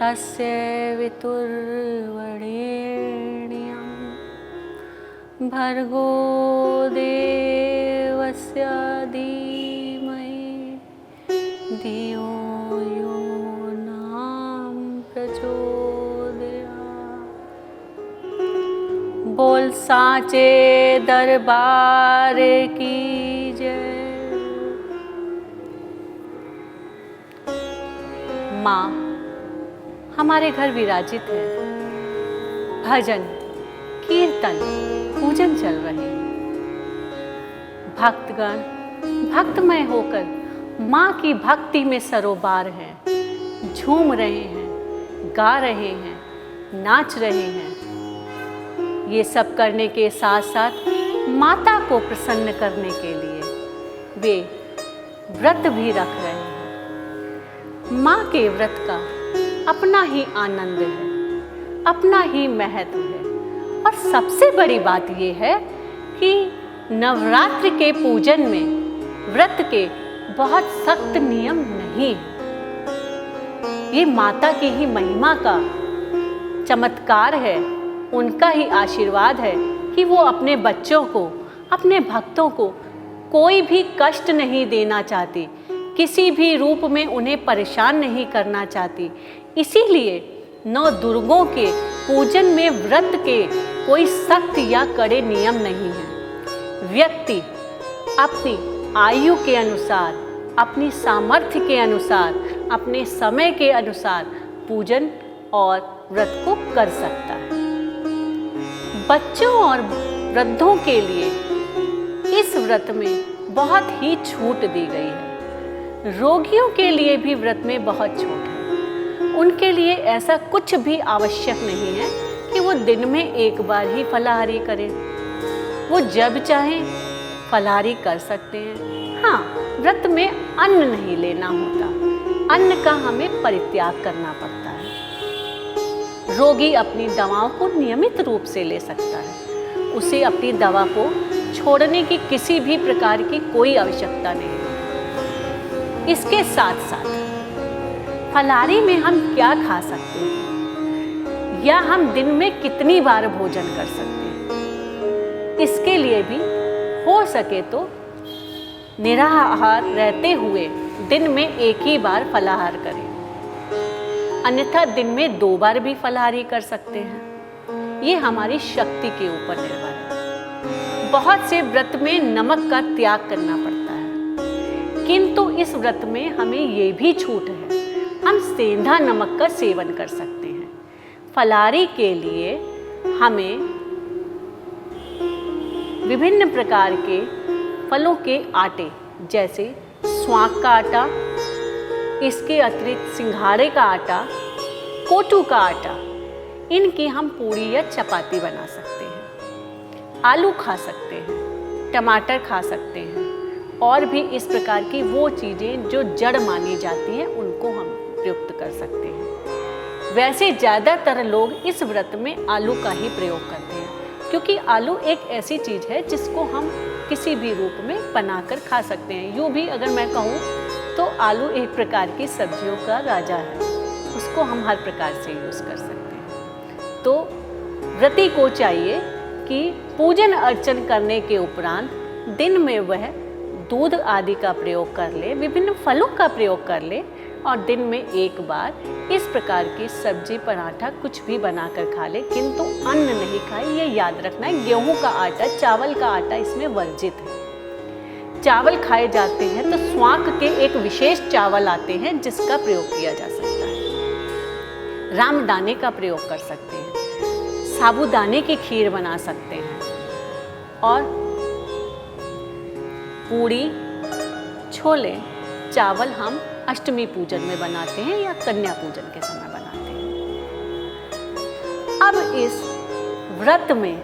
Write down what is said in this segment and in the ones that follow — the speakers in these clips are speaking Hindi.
तस्य वितुर्वरेण्यं भर्गो देवस्य धीमहि धियो यो नाम प्रचोदयात्। बोल साचे दरबार की जय। माँ हमारे घर विराजित है, भजन कीर्तन पूजन चल रहे हैं। भक्तगण भक्तमय होकर माँ की भक्ति में सरोबार हैं, झूम रहे हैं, गा रहे हैं, नाच रहे हैं। ये सब करने के साथ साथ माता को प्रसन्न करने के लिए वे व्रत भी रख रहे हैं। माँ के व्रत का अपना ही आनंद है, अपना ही महत्व है। और सबसे बड़ी बात यह है कि नवरात्रि के पूजन में व्रत के बहुत सख्त नियम नहीं है। ये माता की ही महिमा का चमत्कार है, उनका ही आशीर्वाद है कि वो अपने बच्चों को, अपने भक्तों को कोई भी कष्ट नहीं देना चाहती, किसी भी रूप में उन्हें परेशान नहीं करना चाहती। इसीलिए नौ दुर्गों के पूजन में व्रत के कोई सख्त या कड़े नियम नहीं है। व्यक्ति अपनी आयु के अनुसार, अपनी सामर्थ्य के अनुसार, अपने समय के अनुसार पूजन और व्रत को कर सकता है। बच्चों और वृद्धों के लिए इस व्रत में बहुत ही छूट दी गई है। रोगियों के लिए भी व्रत में बहुत छूट है। उनके लिए ऐसा कुछ भी आवश्यक नहीं है कि वो दिन में एक बार ही फलाहारी करें। वो जब चाहें फलाहारी कर सकते हैं। हाँ, व्रत में अन्न नहीं लेना होता, अन्न का हमें परित्याग करना पड़ता है। रोगी अपनी दवाओं को नियमित रूप से ले सकता है, उसे अपनी दवा को छोड़ने की किसी भी प्रकार की कोई आवश्यकता नहीं है। इसके साथ साथ फलाहारी में हम क्या खा सकते हैं या हम दिन में कितनी बार भोजन कर सकते हैं, इसके लिए भी हो सके तो निराहार रहते हुए दिन में एक ही बार फलाहार करें, अन्यथा दिन में 2 बार भी फलाहारी कर सकते हैं। ये हमारी शक्ति के ऊपर निर्भर है। बहुत से व्रत में नमक का त्याग करना पड़ता है, किंतु इस व्रत में हमें ये भी छूट है, हम सेंधा नमक का सेवन कर सकते हैं। फलाहारी के लिए हमें विभिन्न प्रकार के फलों के आटे जैसे स्वांग का आटा, इसके अतिरिक्त सिंघाड़े का आटा, कोटू का आटा, इनकी हम पूड़ी या चपाती बना सकते हैं। आलू खा सकते हैं, टमाटर खा सकते हैं और भी इस प्रकार की वो चीज़ें जो जड़ मानी जाती हैं उनको हम प्रयुक्त कर सकते हैं। वैसे ज़्यादातर लोग इस व्रत में आलू का ही प्रयोग करते हैं, क्योंकि आलू एक ऐसी चीज़ है जिसको हम किसी भी रूप में बनाकर खा सकते हैं। यूँ भी अगर मैं कहूँ तो आलू एक प्रकार की सब्जियों का राजा है, उसको हम हर प्रकार से यूज़ कर सकते हैं। तो व्रती को चाहिए कि पूजन अर्चन करने के उपरांत दिन में वह दूध आदि का प्रयोग कर ले, विभिन्न फलों का प्रयोग कर ले और दिन में एक बार इस प्रकार की सब्जी, पराठा कुछ भी बनाकर खा ले, किंतु अन्न नहीं खाए। ये याद रखना है, गेहूं का आटा, चावल का आटा इसमें वर्जित है। चावल खाए जाते हैं तो स्वांग के एक विशेष चावल आते हैं जिसका प्रयोग किया जा सकता है। रामदाने का प्रयोग कर सकते हैं, साबूदाने की खीर बना सकते हैं और पूड़ी, छोले, चावल हम अष्टमी पूजन में बनाते हैं या कन्या पूजन के समय बनाते हैं। अब इस व्रत में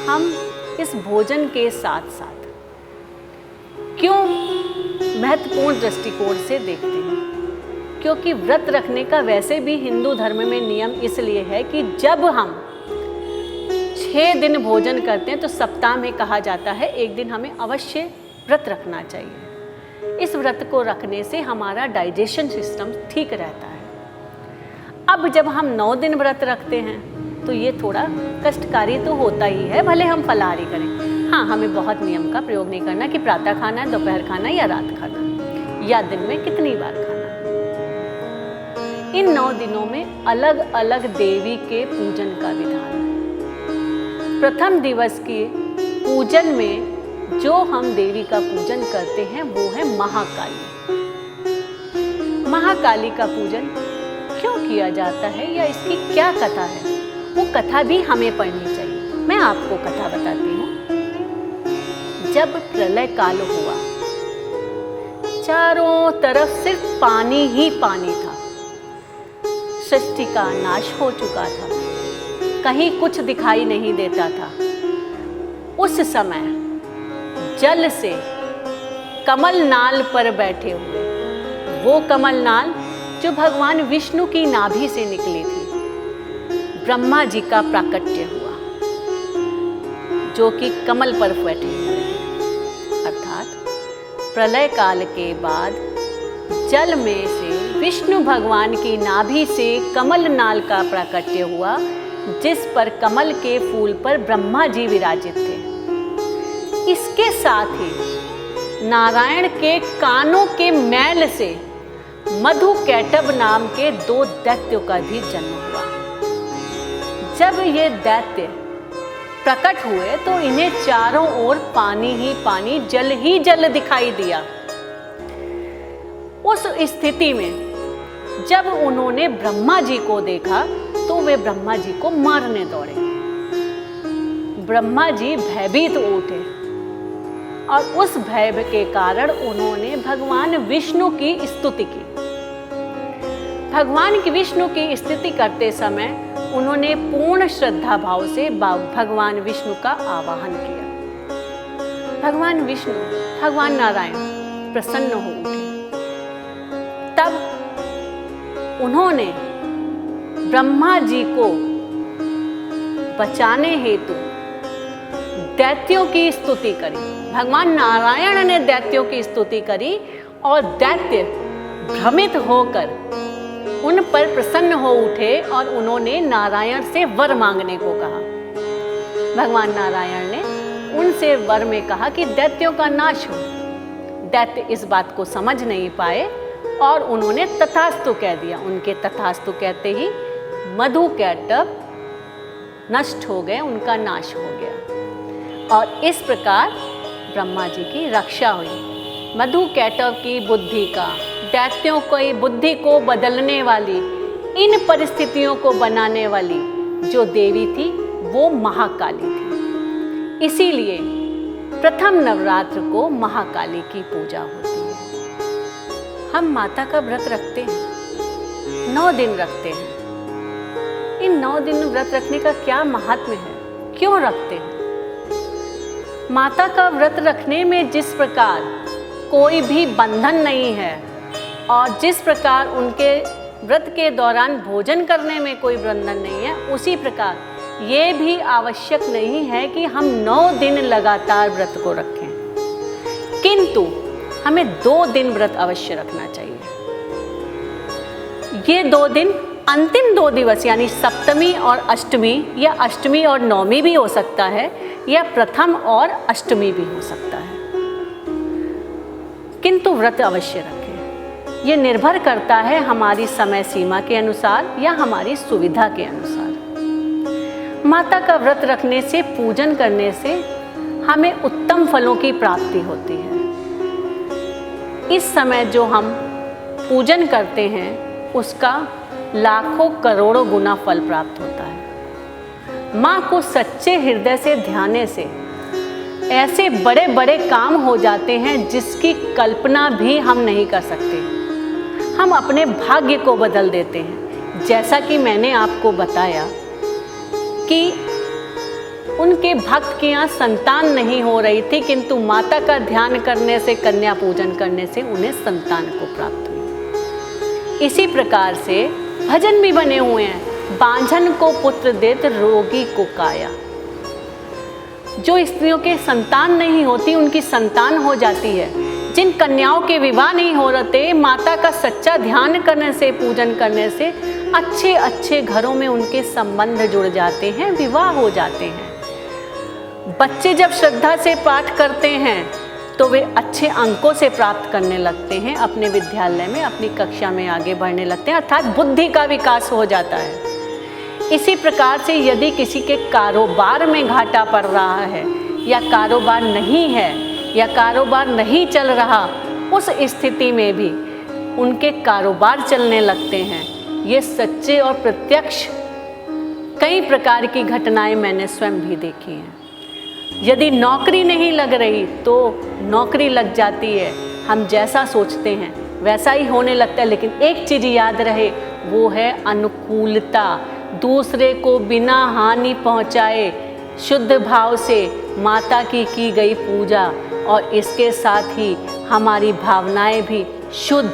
हम इस भोजन के साथ साथ क्यों महत्वपूर्ण दृष्टिकोण से देखते हैं, क्योंकि व्रत रखने का वैसे भी हिंदू धर्म में नियम इसलिए है कि जब हम 6 दिन भोजन करते हैं तो सप्ताह में कहा जाता है एक दिन हमें अवश्य व्रत रखना चाहिए। इस व्रत को रखने से हमारा डाइजेशन सिस्टम ठीक रहता है, अब जब हम 9 दिन व्रत रखते हैं तो ये थोड़ा कष्टकारी तो होता ही है, भले हम फलाहारी करें। हाँ, हमें बहुत नियम का प्रयोग नहीं करना कि प्रातः खाना है, दोपहर खाना या रात खाना या दिन में कितनी बार खाना। इन 9 दिनों में अलग अलग देवी के पूजन का विधान है। प्रथम दिवस के पूजन में जो हम देवी का पूजन करते हैं वो है महाकाली। महाकाली का पूजन क्यों किया जाता है या इसकी क्या कथा है, वो कथा भी हमें पढ़नी चाहिए। मैं आपको कथा बताती हूँ। जब प्रलय काल हुआ, चारों तरफ सिर्फ पानी ही पानी था, सृष्टि का नाश हो चुका था, कहीं कुछ दिखाई नहीं देता था। उस समय जल से कमल नाल पर बैठे हुए, वो कमल नाल जो भगवान विष्णु की नाभि से निकली थी, ब्रह्मा जी का प्राकट्य हुआ, जो कि कमल पर बैठे हुए थे। अर्थात प्रलय काल के बाद जल में से विष्णु भगवान की नाभि से कमल नाल का प्राकट्य हुआ, जिस पर कमल के फूल पर ब्रह्मा जी विराजित थे। इसके साथ ही नारायण के कानों के मैल से मधु कैटभ नाम के 2 दैत्यों का भी जन्म हुआ। जब ये दैत्य प्रकट हुए तो इन्हें चारों ओर पानी ही पानी, जल ही जल दिखाई दिया। उस स्थिति में जब उन्होंने ब्रह्मा जी को देखा तो वे ब्रह्मा जी को मारने दौड़े। ब्रह्मा जी भयभीत उठे और उस भय के कारण उन्होंने भगवान विष्णु की स्तुति की। भगवान की विष्णु की स्तुति करते समय उन्होंने पूर्ण श्रद्धा भाव से भगवान विष्णु का आवाहन किया। भगवान विष्णु, भगवान नारायण प्रसन्न हो उठे। तब उन्होंने ब्रह्मा जी को बचाने हेतु दैत्यों की स्तुति करी। भगवान नारायण ने दैत्यों की स्तुति करी और दैत्य भ्रमित होकर उन पर प्रसन्न हो उठे और उन्होंने नारायण से वर मांगने को कहा। भगवान नारायण ने उनसे वर में कहा कि दैत्यों का नाश हो। दैत्य इस बात को समझ नहीं पाए और उन्होंने तथास्तु कह दिया। उनके तथास्तु कहते ही मधु कैटभ नष्ट हो गए, उनका नाश हो गया और इस प्रकार ब्रह्मा जी की रक्षा हुई। मधु कैटभ की बुद्धि का, दैत्यों की बुद्धि को बदलने वाली, इन परिस्थितियों को बनाने वाली जो देवी थी वो महाकाली थी। इसीलिए प्रथम नवरात्र को महाकाली की पूजा होती है। हम माता का व्रत रखते हैं, 9 दिन रखते हैं। इन 9 दिन व्रत रखने का क्या महात्म्य है, क्यों रखते हैं? माता का व्रत रखने में जिस प्रकार कोई भी बंधन नहीं है और जिस प्रकार उनके व्रत के दौरान भोजन करने में कोई बंधन नहीं है, उसी प्रकार ये भी आवश्यक नहीं है कि हम 9 दिन लगातार व्रत को रखें, किंतु हमें 2 दिन व्रत अवश्य रखना चाहिए। ये 2 दिन, अंतिम 2 दिवस यानी सप्तमी और अष्टमी या अष्टमी और नवमी भी हो सकता है या प्रथम और अष्टमी भी हो सकता है, किंतु व्रत अवश्य रखें। ये निर्भर करता है हमारी समय सीमा के अनुसार या हमारी सुविधा के अनुसार। माता का व्रत रखने से, पूजन करने से हमें उत्तम फलों की प्राप्ति होती है। इस समय जो हम पूजन करते हैं उसका लाखों करोड़ों गुना फल प्राप्त होता है। माँ को सच्चे हृदय से ध्याने से ऐसे बड़े बड़े काम हो जाते हैं जिसकी कल्पना भी हम नहीं कर सकते। हम अपने भाग्य को बदल देते हैं। जैसा कि मैंने आपको बताया कि उनके भक्त के यहाँ संतान नहीं हो रही थी, किंतु माता का ध्यान करने से, कन्या पूजन करने से उन्हें संतान को प्राप्त हुई। इसी प्रकार से भजन भी बने हुए हैं। बांझन को पुत्र देत, रोगी को काया। जो स्त्रियों के संतान नहीं होती उनकी संतान हो जाती है। जिन कन्याओं के विवाह नहीं हो रहे, माता का सच्चा ध्यान करने से, पूजन करने से अच्छे अच्छे घरों में उनके संबंध जुड़ जाते हैं, विवाह हो जाते हैं। बच्चे जब श्रद्धा से पाठ करते हैं तो वे अच्छे अंकों से प्राप्त करने लगते हैं, अपने विद्यालय में, अपनी कक्षा में आगे बढ़ने लगते हैं, अर्थात बुद्धि का विकास हो जाता है। इसी प्रकार से यदि किसी के कारोबार में घाटा पड़ रहा है या कारोबार नहीं है या कारोबार नहीं चल रहा, उस स्थिति में भी उनके कारोबार चलने लगते हैं। ये सच्चे और प्रत्यक्ष कई प्रकार की घटनाएं मैंने स्वयं भी देखी हैं। यदि नौकरी नहीं लग रही तो नौकरी लग जाती है, हम जैसा सोचते हैं वैसा ही होने लगता है। लेकिन एक चीज़ याद रहे, वो है अनुकूलता। दूसरे को बिना हानि पहुंचाए शुद्ध भाव से माता की गई पूजा, और इसके साथ ही हमारी भावनाएं भी शुद्ध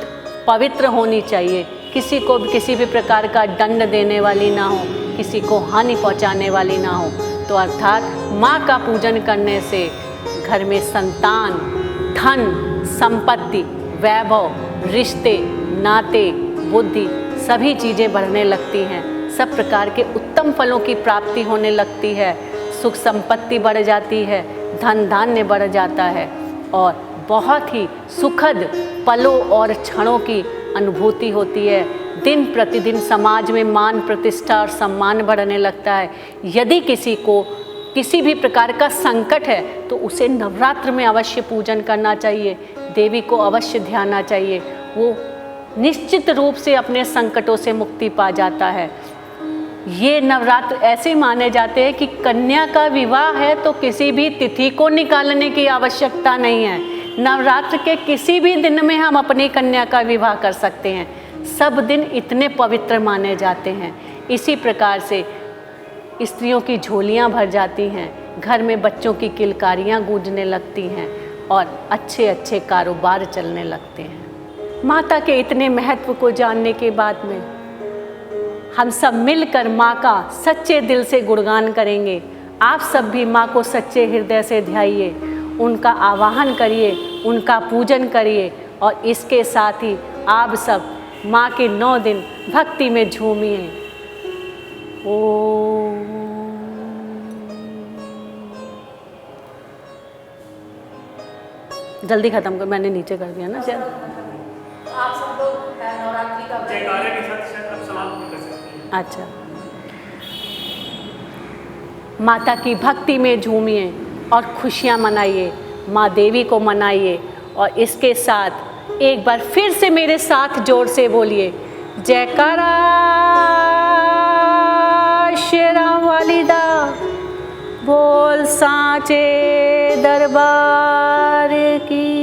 पवित्र होनी चाहिए। किसी को किसी भी प्रकार का दंड देने वाली ना हो, किसी को हानि पहुंचाने वाली ना हो। तो अर्थात माँ का पूजन करने से घर में संतान, धन, संपत्ति, वैभव, रिश्ते, नाते, बुद्धि सभी चीज़ें बढ़ने लगती हैं। सब प्रकार के उत्तम फलों की प्राप्ति होने लगती है, सुख संपत्ति बढ़ जाती है, धन धान्य बढ़ जाता है और बहुत ही सुखद पलों और क्षणों की अनुभूति होती है। दिन प्रतिदिन समाज में मान प्रतिष्ठा और सम्मान बढ़ने लगता है। यदि किसी को किसी भी प्रकार का संकट है तो उसे नवरात्र में अवश्य पूजन करना चाहिए, देवी को अवश्य ध्याना चाहिए। वो निश्चित रूप से अपने संकटों से मुक्ति पा जाता है। ये नवरात्र ऐसे माने जाते हैं कि कन्या का विवाह है तो किसी भी तिथि को निकालने की आवश्यकता नहीं है। नवरात्र के किसी भी दिन में हम अपनी कन्या का विवाह कर सकते हैं। सब दिन इतने पवित्र माने जाते हैं। इसी प्रकार से स्त्रियों की झोलियां भर जाती हैं, घर में बच्चों की किलकारियां गूंजने लगती हैं और अच्छे अच्छे कारोबार चलने लगते हैं। माता के इतने महत्व को जानने के बाद में हम सब मिलकर माँ का सच्चे दिल से गुणगान करेंगे। आप सब भी माँ को सच्चे हृदय से ध्याइए, उनका आवाहन करिए, उनका पूजन करिए और इसके साथ ही आप सब माँ के 9 दिन भक्ति में झूमिए। ओम। जल्दी खत्म कर, मैंने नीचे कर दिया ना शायद। आप सब लोग नवरात्रि का जयकारे के साथ शायद आप समाप्त कर सकते हैं। अच्छा, माता की भक्ति में झूमिए और खुशियाँ मनाइए, माँ देवी को मनाइए और इसके साथ एक बार फिर से मेरे साथ जोर से बोलिए, जयकारा शेरां वाली दा, बोल सांचे दरबार की।